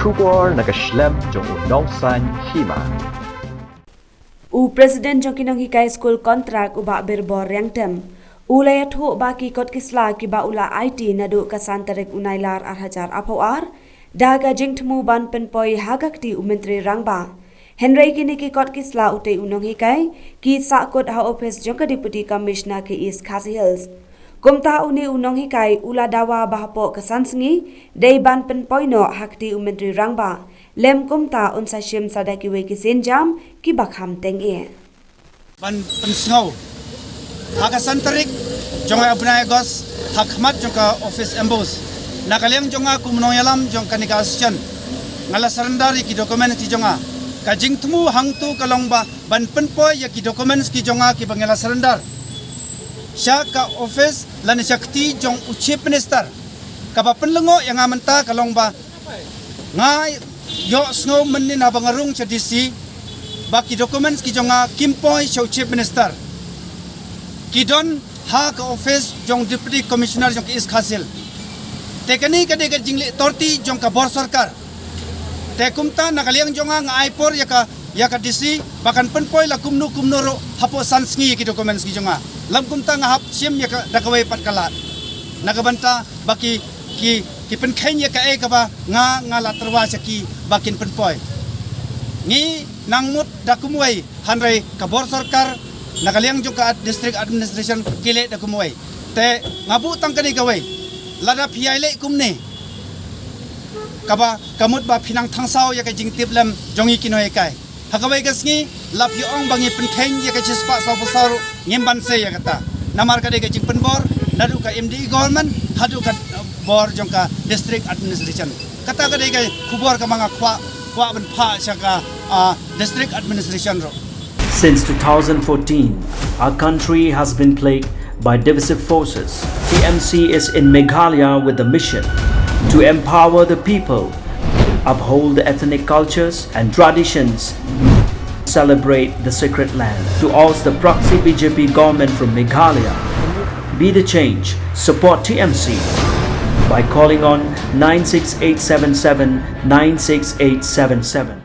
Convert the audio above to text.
Kubor naga Khlem jong Nongsan Hima. President jong Nonghikai School Kontrak uba berbor yang tem. Ulayat hu baki kot kisla ki ba ula IT nadu kasantarek unailar arhajar apawar. Daga jingtmu ban penpoi hagakti Myntri Rangbah. Henry kini ki kot kisla utei Nonghikai ki sakot ha office jong ka deputy commissioner ki East Khasi Hills. Kumta uni Nonghikai ula dawa bahapo kesansengi dei ban penpoi no hakti Myntri Rangbah. Lem kumta unsa shim sadaki we ki senjam ki bakham tenge. Ban pensngau hakasantarik jonga abnai gos hakmat jonga office embos nakaliang jonga kumnoyalam jong kanika asyan ngala sarandari ki dokumen ki jonga kajing temu hangtu kalongba ban penpoi ya ki dokumen ki jonga ki bangela sarandar syaka office lan syakti jong uchi minister kaba penlengo yang amenta kalongba ngai yo snow menin abangarung chadisi baki dokumen ki jonga kimpoi show chief minister kidon ha ka office jong deputy commissioner jong East Khasi Hills tekani ka de jingli torti jong ka bor sarkar te kumta nakaliang jonga ngaipor ya ka disi bakan penpoi la kumnu ro hapo sansngi ki dokumen ki jonga lam kumta nga hap sim ya ka dakawai pat kalat nakabanta baki ki penkain ya ka e ka ba nga latrwa ki bakin penpoi ngi nangmut dakumwai hanrai ka bor sarkar nakaliang juga district administration kile da kumwai te ngabu tangkani kawai lada phiaile kumne kaba kamut ba phinang thangsau ya ka jingtip lam jongi kinoi kai hakawai gasngi lapi ong bangi penkheng ya ka chispa sau saru ngimban se ya kata namar ka de ka jing penbor nadu ka MD government hadu ka bor jongka district administration kata ka de ka kubor ka manga khwa ban pha chaka district administration ro. Since 2014, our country has been plagued by divisive forces. TMC is in Meghalaya with the mission to empower the people, uphold the ethnic cultures and traditions, celebrate the sacred land. To oust the proxy BJP government from Meghalaya, be the change, support TMC by calling on 96877 96877.